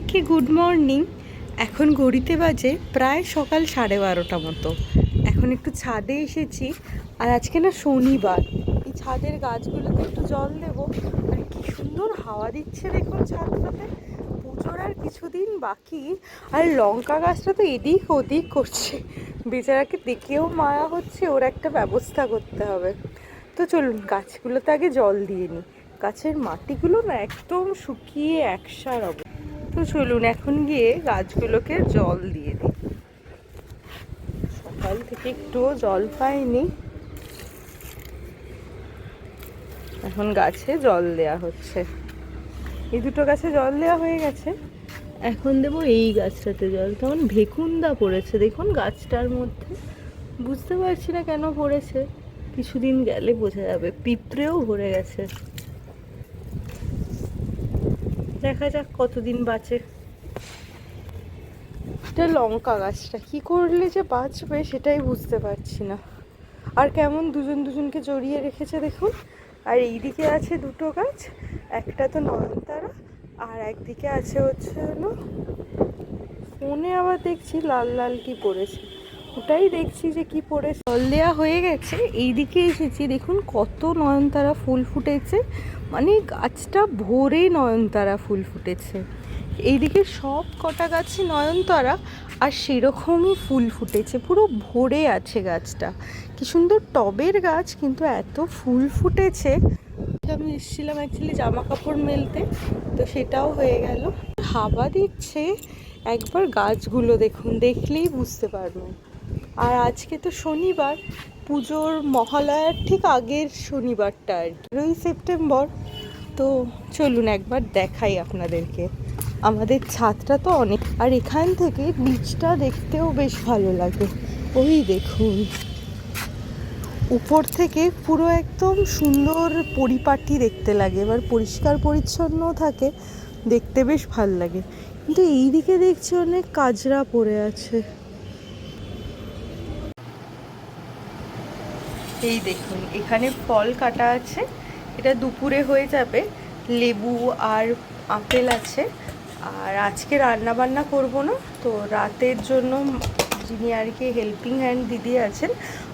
সবাইকে good morning. এখন ঘড়িতে বাজে প্রায় সকাল 12:30 মতো। এখন একটু ছাদে এসেছি, আর আজকে না শনিবার, এই ছাদের গাছগুলোতে একটু জল দেবো। আর কি সুন্দর হাওয়া দিচ্ছে দেখুন ছাদটাতে। পুজোর আর কিছুদিন বাকি, আর লঙ্কা গাছটা তো এদিক ওদিক করছে, বেচারাকে দেখেও মায়া হচ্ছে, ওর একটা ব্যবস্থা করতে হবে। তো চলুন গাছগুলোতে আগে জল দিয়ে নিই। গাছের মাটিগুলো না একদম শুকিয়ে একসার অবস্থা। তো চলুন এখন গিয়ে গাছগুলোকে জল দিয়ে দিই। সকাল থেকে একটুও জল পাইনি, এখন গাছে জল দেয়া হচ্ছে। এই দুটো গাছে জল দেওয়া হয়ে গেছে, এখন দেবো এই গাছটাতে জল। তেমন ভেকুন্দা পড়েছে দেখুন গাছটার মধ্যে, বুঝতে পারছি না কেন পড়েছে, কিছুদিন গেলে বোঝা যাবে। পিঁপড়েও ভরে গেছে, দেখা যাক কতদিন বাঁচে। এটা লঙ্কা গাছটা কি করলে যে বাঁচবে সেটাই বুঝতে পারছি না। আর কেমন দুজন দুজনকে জড়িয়ে রেখেছে দেখুন। আর এইদিকে আছে দুটো গাছ, একটা তো নয়নতারা, আর একদিকে আছে হচ্ছে হলো, ফোনে আবার দেখছি লাল লাল কি পড়েছে, ওটাই দেখছি যে কি পড়েছে। জল দেওয়া হয়ে গেছে, এইদিকে এসেছি দেখুন কত নয়নতারা ফুল ফুটেছে, মানে গাছটা ভরে নয়নতারা ফুল ফুটেছে। এইদিকে সব কটা গাছই নয়নতারা, আর সেরকমই ফুল ফুটেছে, পুরো ভরে আছে গাছটা। কি সুন্দর টবের গাছ, কিন্তু এত ফুল ফুটেছে। আমি এসেছিলাম অ্যাকচুয়ালি জামা কাপড় মেলতে, তো সেটাও হয়ে গেল। হাওয়া দিচ্ছে, একবার গাছগুলো দেখুন, দেখলেই বুঝতে পারবেন। আর আজকে তো শনিবার, পুজোর মহালয়ার ঠিক আগের শনিবারটা আর কি, 2 সেপ্টেম্বর। তো চলুন একবার দেখাই আপনাদেরকে। আমাদের ছাদটা তো অনেক, আর এখান থেকে নিচটা দেখতেও বেশ ভালো লাগে। ওই দেখুন উপর থেকে পুরো একদম সুন্দর পরিপাটি দেখতে লাগে, এবার পরিষ্কার পরিচ্ছন্ন থাকে, দেখতে বেশ ভাল লাগে। কিন্তু এইদিকে দেখছি অনেক কাজরা পড়ে আছে। এই দেখুন এখানে ফল কাটা আছে, এটা দুপুরে হয়ে যাবে। লেবু আর আপেল আছে। আর আজকে রান্না বান্না করবো না, তো রাতের জন্য যিনি আর কি হেল্পিং হ্যান্ড দিদি আছেন,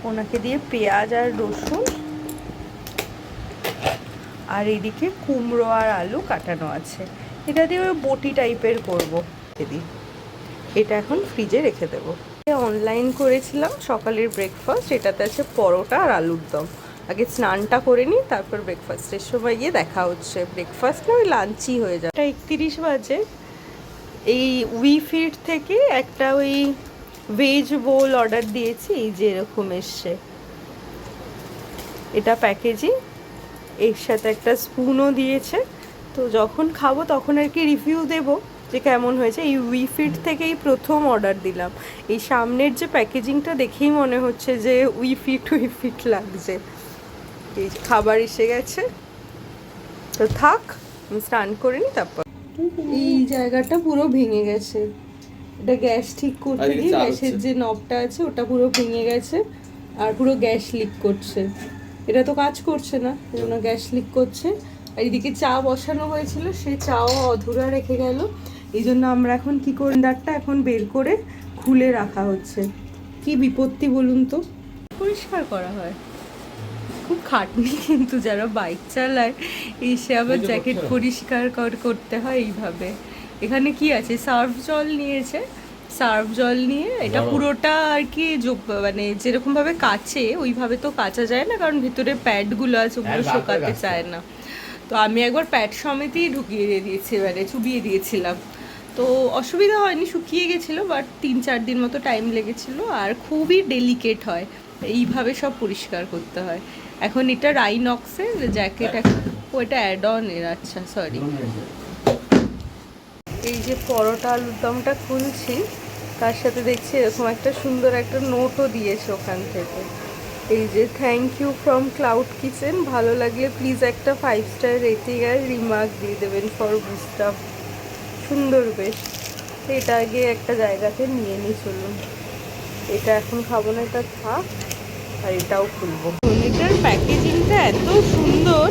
ওনাকে দিয়ে পেঁয়াজ আর রসুন, আর এদিকে কুমড়ো আর আলু কাটানো আছে, এটা দিয়ে ওই বটি টাইপের করবো। এটা এখন ফ্রিজে রেখে দেবো। অনলাইন করেছিলাম সকালের ব্রেকফাস্ট, এটাতে আছে পরোটা আর আলুর দম। আগে স্নানটা করে নিই, তারপর ব্রেকফাস্টের সময় গিয়ে দেখা হচ্ছে। ব্রেকফাস্ট না, ওই লাঞ্চই হয়ে যায়। 1:31 বাজে। এই উইফিট থেকে একটা ওই ভেজ বোল অর্ডার দিয়েছি, এই যে এরকম এসছে, এটা প্যাকেজিং, এর সাথে একটা স্পুনও দিয়েছে। তো যখন খাবো তখন আর কি রিভিউ দেবো যে কেমন হয়েছে। এই উইফিট থেকেই প্রথম অর্ডার দিলাম। এই সামনের যে প্যাকেজিংটা দেখেই মনে হচ্ছে যে উইফিট লাগছে। এই খাবার এসে গেছে, তো থাক আমি স্নান করে নিই তারপর। এই জায়গাটা পুরো ভেঙে গেছে, এটা গ্যাস ঠিক করতে গিয়ে গ্যাসের যে নবটা আছে ওটা পুরো ভেঙে গেছে, আর পুরো গ্যাস লিক করছে। এটা তো কাজ করছে না, এজন্য গ্যাস লিক করছে। আর এদিকে চা বসানো হয়েছিল, সেই চাও অধুরা রেখে গেল। এই জন্য আমরা এখন কি করি, দাঁড়টা এখন বের করে খুলে রাখা হচ্ছে। কি বিপত্তি বলুন তো, পরিষ্কার করা হয়, খুব খাটনি। কিন্তু যারা বাইক চালায় এসে আবার জ্যাকেট পরিষ্কার করতে হয় এইভাবে। এখানে কি আছে, সার্ফ জল নিয়েছে, সার্ফ জল নিয়ে এটা পুরোটা আর কি মানে যেরকমভাবে কাচে ওইভাবে তো কাচা যায় না, কারণ ভিতরে প্যাডগুলো আছে, ওগুলো শোকাতে চায় না। তো আমি একবার প্যাড সমেতই ঢুকিয়ে দিয়েছি, মানে চুবিয়ে দিয়েছিলাম, তো অসুবিধা হয়নি, শুকিয়ে গেছিলো। বাট 3-4 দিন মতো টাইম লেগেছিলো, আর খুবই ডেলিকেট হয়, এইভাবে সব পরিষ্কার করতে হয়। এখন এটা রাইনক্সের জ্যাকেট, ওইটা অ্যাড অন এর, আচ্ছা সরি। এই যে পরোটা আলুর দমটা খুলছি, তার সাথে দেখছি এরকম একটা সুন্দর একটা নোটও দিয়েছে ওখান থেকে। এই যে thank you from cloud kitchen, ভালো লাগলে প্লিজ একটা 5 স্টার রেটিং আর রিমার্ক দিয়ে দেবেন ফর বুস্টাপ। সুন্দর বেশ। এটা আগে একটা জায়গাতে নিয়ে নিই, চলুন। এটা এখন খাবো না, এটা থাক। আর এটাও খুলবো। এটার প্যাকেজিংটা এত সুন্দর,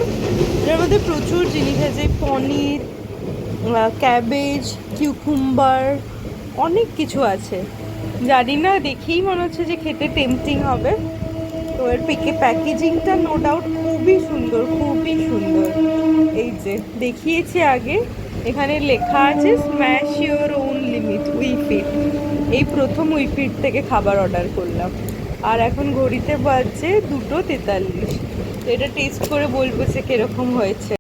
এটার মধ্যে প্রচুর জিনিস আছে, পনির, ক্যাবেজ, কিউকুম্বার, অনেক কিছু আছে। জানি না, দেখেই মনে হচ্ছে যে খেতে টেম্পটিং হবে। তো এর প্যাকেজিংটা নো ডাউট খুবই সুন্দর, খুবই সুন্দর। এই যে দেখিয়েছি আগে, এখানে লেখা আছে স্ম্যাশ ইউর ওন লিমিট উইফিট। এই প্রথম উইফিট থেকে খাবার অর্ডার করলাম, আর এখন ঘড়িতে বাজছে 2:43। তো এটা টেস্ট করে বলবো যে কিরকম হয়েছে।